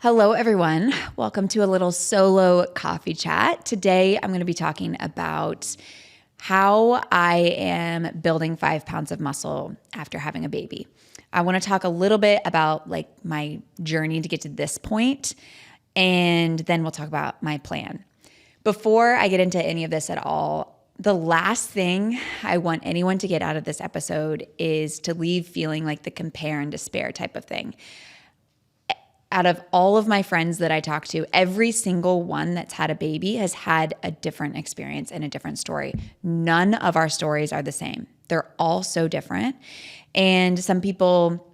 Hello, everyone. Welcome to a little solo coffee chat. Today, I'm going to be talking about how I am building 5 pounds of muscle after having a baby. I want to talk a little bit about my journey to get to this point, and then we'll talk about my plan. Before I get into any of this at all, the last thing I want anyone to get out of this episode is to leave feeling like the compare and despair type of thing. Out of all of my friends that I talk to, every single one that's had a baby has had a different experience and a different story. None of our stories are the same. They're all so different. And some people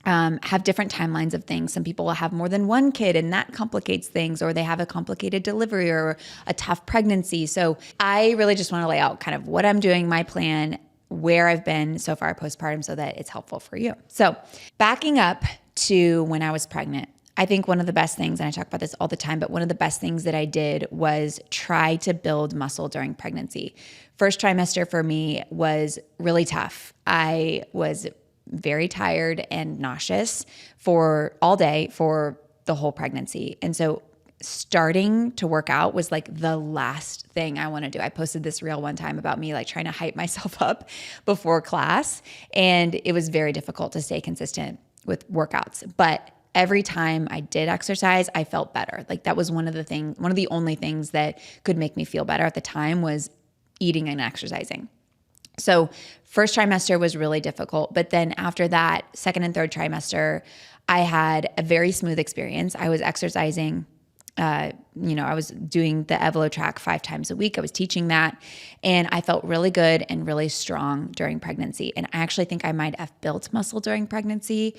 have different timelines of things. Some people will have more than one kid and that complicates things, or they have a complicated delivery or a tough pregnancy. So I really just want to lay out kind of what I'm doing, my plan, where I've been so far postpartum so that it's helpful for you. So backing up to when I was pregnant, I think one of the best things, and I talk about this all the time, but one of the best things that I did was try to build muscle during pregnancy. First trimester for me was really tough. I was very tired and nauseous for all day for the whole pregnancy. And so starting to work out was like the last thing I want to do. I posted this reel one time about me trying to hype myself up before class, and it was very difficult to stay consistent with workouts. But every time I did exercise, I felt better. That was one of the only things that could make me feel better at the time was eating and exercising. So first trimester was really difficult. But then after that, second and third trimester, I had a very smooth experience. I was exercising. I was doing the EveloTrack 5 times a week. I was teaching that, and I felt really good and really strong during pregnancy. And I actually think I might have built muscle during pregnancy.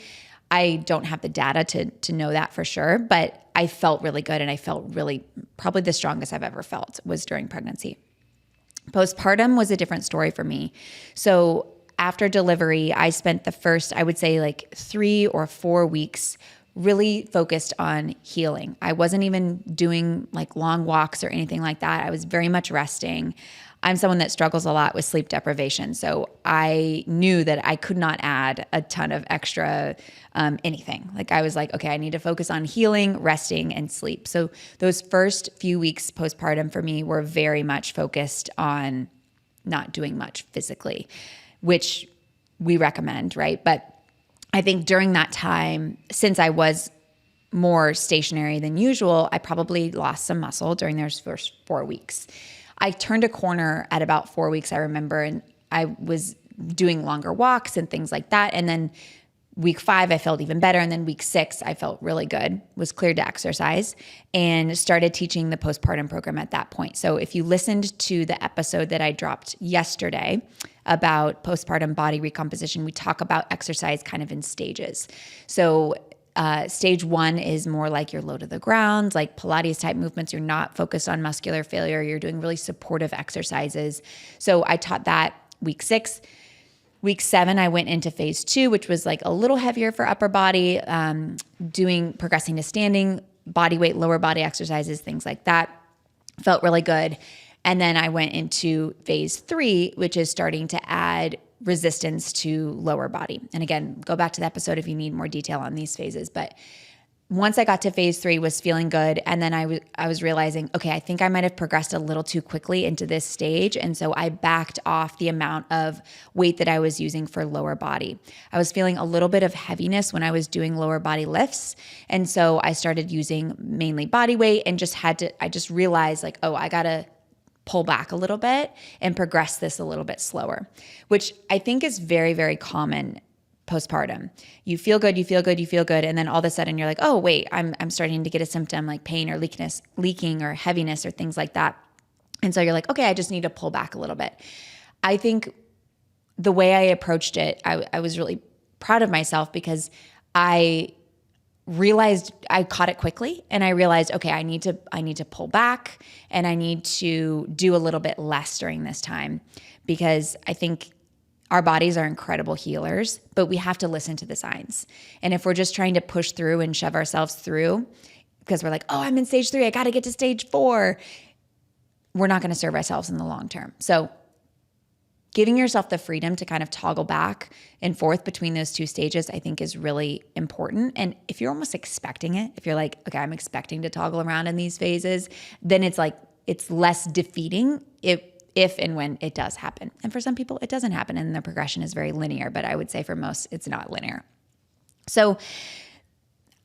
I don't have the data to know that for sure, but I felt really good, and I felt really probably the strongest I've ever felt was during pregnancy. Postpartum was a different story for me. So after delivery, I spent the first, I would say 3 or 4 weeks really focused on healing. I wasn't even doing long walks or anything like that. I was very much resting. I'm someone that struggles a lot with sleep deprivation. So I knew that I could not add a ton of extra anything. I was okay, I need to focus on healing, resting, and sleep. So those first few weeks postpartum for me were very much focused on not doing much physically, which we recommend, right? But I think during that time, since I was more stationary than usual, I probably lost some muscle during those first 4 weeks. I turned a corner at about 4 weeks, I remember, and I was doing longer walks and things like that. And then week 5, I felt even better. And then week 6, I felt really good, was cleared to exercise, and started teaching the postpartum program at that point. So if you listened to the episode that I dropped yesterday about postpartum body recomposition, we talk about exercise kind of in stages. So stage 1 is more like you're low to the ground, like Pilates type movements. You're not focused on muscular failure. You're doing really supportive exercises. So I taught that week 6. Week 7, I went into phase 2, which was a little heavier for upper body, progressing to standing, body weight, lower body exercises, things like that. Felt really good. And then I went into phase 3, which is starting to add resistance to lower body. And again, go back to the episode if you need more detail on these phases. But once I got to phase 3, was feeling good. And then I was realizing, okay, I think I might have progressed a little too quickly into this stage. And so I backed off the amount of weight that I was using for lower body. I was feeling a little bit of heaviness when I was doing lower body lifts. And so I started using mainly body weight and I just realized I got to pull back a little bit and progress this a little bit slower, which I think is very, very common postpartum. You feel good. And then all of a sudden you're oh, wait, I'm starting to get a symptom like pain or leaking or heaviness or things like that. And so you're okay, I just need to pull back a little bit. I think the way I approached it, I was really proud of myself because I realized I caught it quickly, and I realized, okay, I need to pull back, and I need to do a little bit less during this time, because I think our bodies are incredible healers, but we have to listen to the signs. And if we're just trying to push through and shove ourselves through because we're oh, I'm in stage 3, I got to get to stage 4, we're not going to serve ourselves in the long term. So giving yourself the freedom to kind of toggle back and forth between those two stages, I think is really important. And if you're almost expecting it, if you're like, okay, I'm expecting to toggle around in these phases, then it's like, it's less defeating if and when it does happen. And for some people, it doesn't happen and the progression is very linear, but I would say for most, it's not linear. So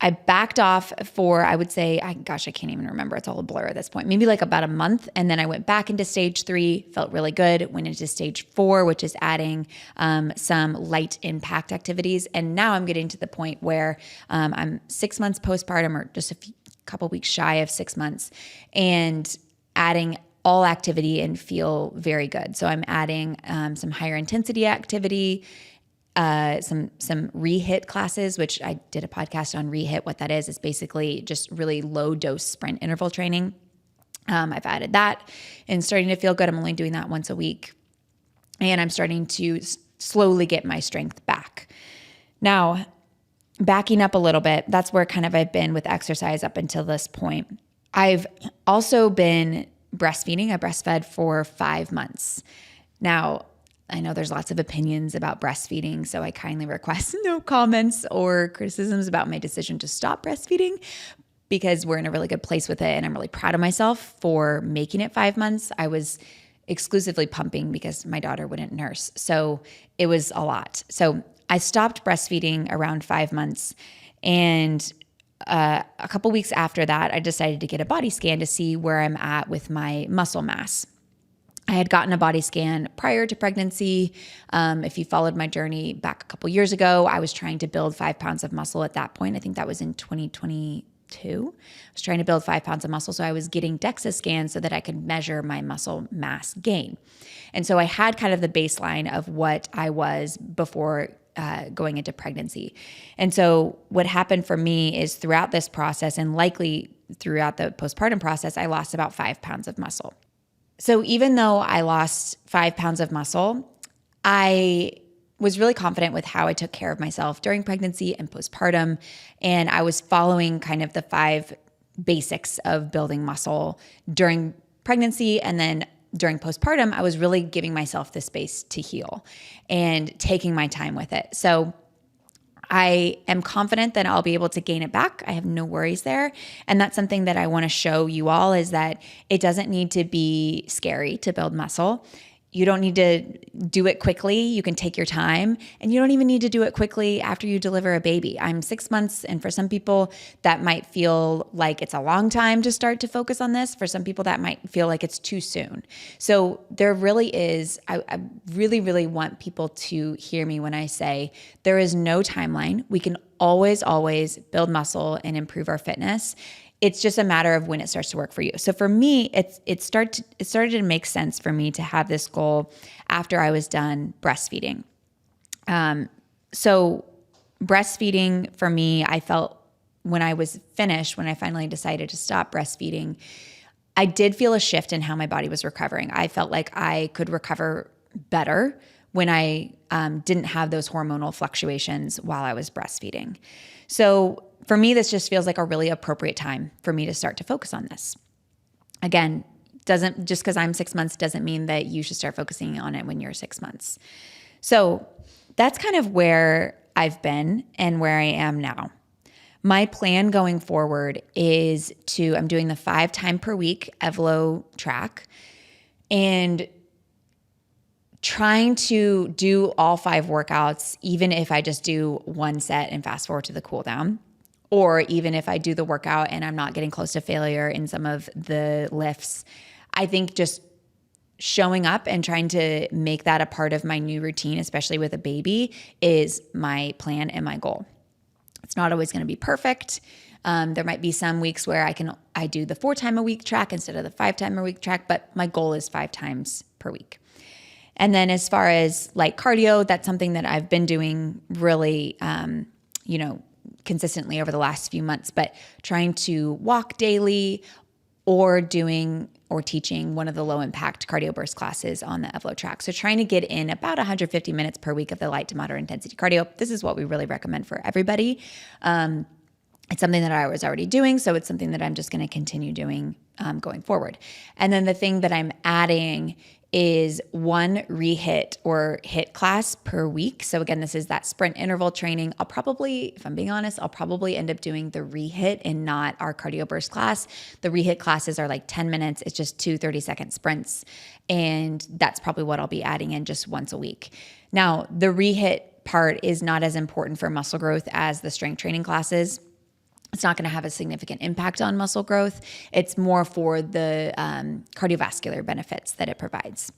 I backed off for, I would say, I can't even remember. It's all a blur at this point. Maybe like about a month. And then I went back into stage 3, felt really good, went into stage 4, which is adding some light impact activities. And now I'm getting to the point where I'm 6 months postpartum, or just couple weeks shy of 6 months, and adding all activity and feel very good. So I'm adding some higher intensity activity, some re-hit classes, which I did a podcast on re-hit. What that is basically just really low dose sprint interval training. I've added that and starting to feel good. I'm only doing that once a week, and I'm starting to slowly get my strength back. Now, backing up a little bit, that's where kind of I've been with exercise up until this point. I've also been breastfeeding. I breastfed for 5 months. Now, I know there's lots of opinions about breastfeeding, so I kindly request no comments or criticisms about my decision to stop breastfeeding, because we're in a really good place with it, and I'm really proud of myself for making it 5 months. I was exclusively pumping because my daughter wouldn't nurse, so it was a lot. So I stopped breastfeeding around 5 months, and a couple weeks after that, I decided to get a body scan to see where I'm at with my muscle mass. I had gotten a body scan prior to pregnancy. If you followed my journey back a couple years ago, I was trying to build 5 pounds of muscle at that point. I think that was in 2022. I was trying to build 5 pounds of muscle. So I was getting DEXA scans so that I could measure my muscle mass gain. And so I had kind of the baseline of what I was before going into pregnancy. And so what happened for me is throughout this process, and likely throughout the postpartum process, I lost about 5 pounds of muscle. So even though I lost 5 pounds of muscle, I was really confident with how I took care of myself during pregnancy and postpartum. And I was following kind of the 5 basics of building muscle during pregnancy. And then during postpartum, I was really giving myself the space to heal and taking my time with it. So I am confident that I'll be able to gain it back. I have no worries there. And that's something that I want to show you all, is that it doesn't need to be scary to build muscle. You don't need to do it quickly. You can take your time, and you don't even need to do it quickly after you deliver a baby. I'm 6 months, and for some people that might feel like it's a long time to start to focus on this. For some people that might feel like it's too soon. So there really is, I really, really want people to hear me when I say there is no timeline. We can always build muscle and improve our fitness. It's just a matter of when it starts to work for you. So for me, it started to make sense for me to have this goal after I was done breastfeeding. So breastfeeding for me, I felt when I was finished, when I finally decided to stop breastfeeding, I did feel a shift in how my body was recovering. I felt like I could recover better when I didn't have those hormonal fluctuations while I was breastfeeding. So for me, this just feels like a really appropriate time for me to start to focus on this. Again, just because I'm 6 months doesn't mean that you should start focusing on it when you're 6 months. So that's kind of where I've been and where I am now. My plan going forward is I'm doing the 5 time per week Evlo track, and trying to do all 5 workouts, even if I just do 1 set and fast forward to the cool down. Or even if I do the workout and I'm not getting close to failure in some of the lifts. I think just showing up and trying to make that a part of my new routine, especially with a baby, is my plan and my goal. It's not always going to be perfect. There might be some weeks where I do the 4 time a week track instead of the 5 time a week track, but my goal is 5 times per week. And then as far as light cardio, that's something that I've been doing really, consistently over the last few months, but trying to walk daily or teaching one of the low impact cardio burst classes on the Evlo track. So trying to get in about 150 minutes per week of the light to moderate intensity cardio. This is what we really recommend for everybody. It's something that I was already doing, so it's something that I'm just going to continue doing going forward. And then the thing that I'm adding is one reHIT or HIT class per week. So again, this is that sprint interval training. I'll probably, if I'm being honest, I'll probably end up doing the reHIT and not our cardio burst class. The reHIT classes are like 10 minutes. It's just 2 30-second sprints. And that's probably what I'll be adding in just once a week. Now, the reHIT part is not as important for muscle growth as the strength training classes. It's not going to have a significant impact on muscle growth. It's more for the cardiovascular benefits that it provides.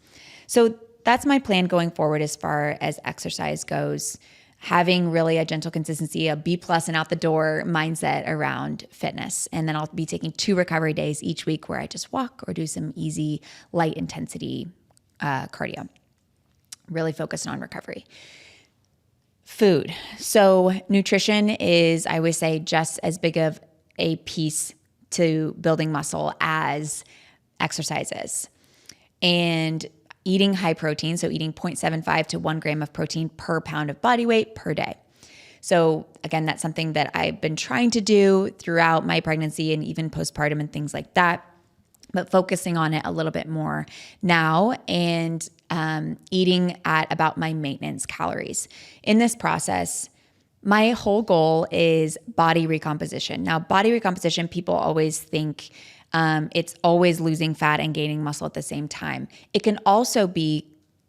So that's my plan going forward as far as exercise goes, having really a gentle consistency, a B+ and out the door mindset around fitness. And then I'll be taking 2 recovery days each week where I just walk or do some easy light intensity cardio, really focused on recovery. Food. So nutrition is, I always say, just as big of a piece to building muscle as exercise is. And eating high protein, so eating 0.75 to 1 gram of protein per pound of body weight per day. So again, that's something that I've been trying to do throughout my pregnancy and even postpartum and things like that, but focusing on it a little bit more now and eating at about my maintenance calories. In this process, my whole goal is body recomposition. Now, body recomposition, people always think it's always losing fat and gaining muscle at the same time. It can also be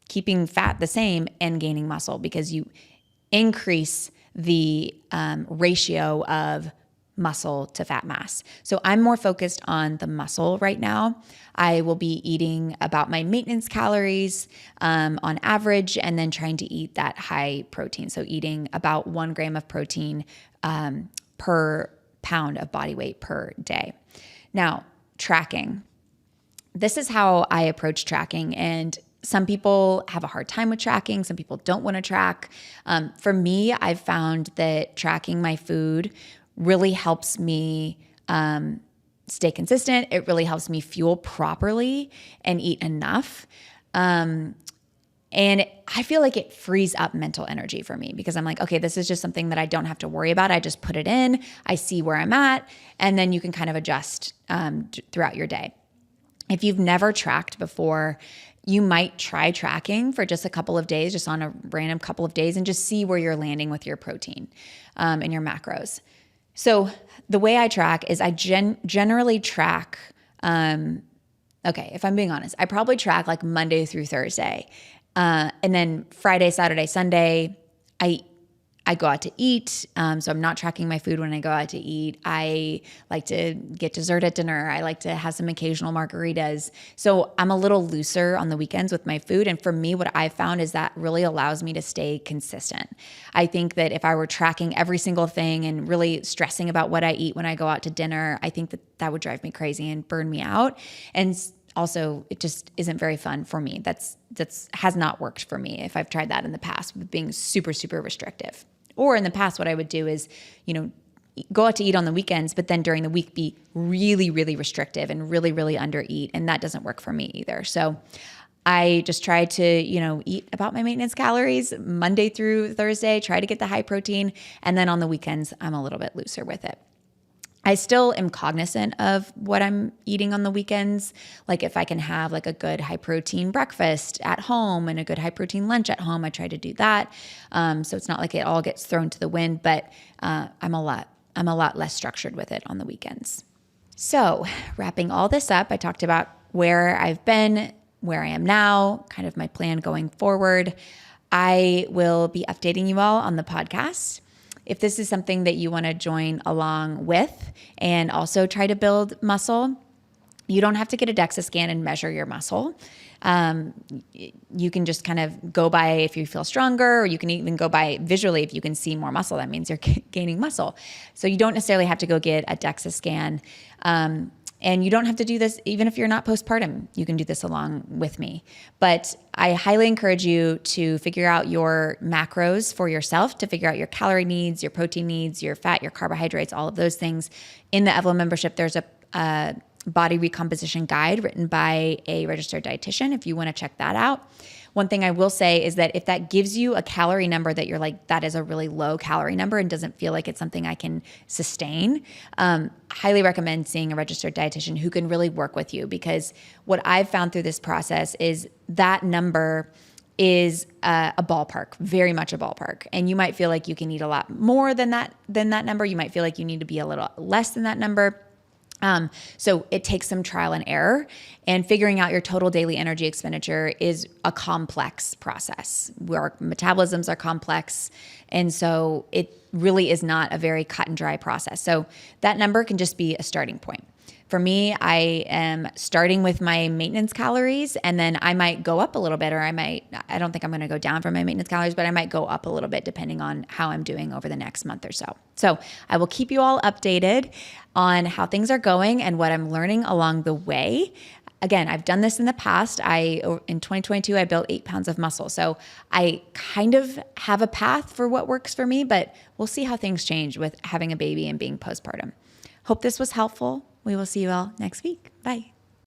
keeping fat the same and gaining muscle because you increase the ratio of muscle to fat mass. So I'm more focused on the muscle right now. I will be eating about my maintenance calories on average, and then trying to eat that high protein. So eating about 1 gram of protein per pound of body weight per day. Now, tracking. This is how I approach tracking, and some people have a hard time with tracking. Some people don't want to track. For me, I've found that tracking my food really helps me stay consistent. It really helps me fuel properly and eat enough. And I feel like it frees up mental energy for me because I'm like, okay, this is just something that I don't have to worry about. I just put it in, I see where I'm at, and then you can kind of adjust throughout your day. If you've never tracked before, you might try tracking for just a couple of days, just on a random couple of days, and just see where you're landing with your protein and your macros. So the way I track is I generally track, okay, if I'm being honest, I probably track like Monday through Thursday. And then Friday, Saturday, Sunday, I go out to eat. So I'm not tracking my food when I go out to eat. I like to get dessert at dinner. I like to have some occasional margaritas. So I'm a little looser on the weekends with my food. And for me, what I found is that really allows me to stay consistent. I think that if I were tracking every single thing and really stressing about what I eat when I go out to dinner, I think that would drive me crazy and burn me out. And also, it just isn't very fun for me. That's has not worked for me if I've tried that in the past with being super, super restrictive. Or in the past, what I would do is, go out to eat on the weekends, but then during the week be really, really restrictive and really, really under eat. And that doesn't work for me either. So I just try to, eat about my maintenance calories Monday through Thursday, try to get the high protein. And then on the weekends, I'm a little bit looser with it. I still am cognizant of what I'm eating on the weekends. Like if I can have like a good high protein breakfast at home and a good high protein lunch at home, I try to do that. So it's not like it all gets thrown to the wind, but I'm a lot less structured with it on the weekends. So wrapping all this up, I talked about where I've been, where I am now, kind of my plan going forward. I will be updating you all on the podcast. If this is something that you want to join along with and also try to build muscle, you don't have to get a DEXA scan and measure your muscle. You can just kind of go by if you feel stronger, or you can even go by visually if you can see more muscle. That means you're gaining muscle. So you don't necessarily have to go get a DEXA scan. And you don't have to do this even if you're not postpartum. You can do this along with me. But I highly encourage you to figure out your macros for yourself, to figure out your calorie needs, your protein needs, your fat, your carbohydrates, all of those things. In the Evlo membership, there's a body recomposition guide written by a registered dietitian if you want to check that out. One thing I will say is that if that gives you a calorie number that you're like, that is a really low calorie number and doesn't feel like it's something I can sustain, highly recommend seeing a registered dietitian who can really work with you, because what I've found through this process is that number is a ballpark, very much a ballpark. And you might feel like you can eat a lot more than that number. You might feel like you need to be a little less than that number. So it takes some trial and error, and figuring out your total daily energy expenditure is a complex process. Our metabolisms are complex. And so it really is not a very cut and dry process. So that number can just be a starting point. For me, I am starting with my maintenance calories, and then I might go up a little bit, or I don't think I'm going to go down from my maintenance calories, but I might go up a little bit depending on how I'm doing over the next month or so. So I will keep you all updated on how things are going and what I'm learning along the way. Again, I've done this in the past. In 2022, I built 8 pounds of muscle. So I kind of have a path for what works for me, but we'll see how things change with having a baby and being postpartum. Hope this was helpful. We will see you all next week. Bye.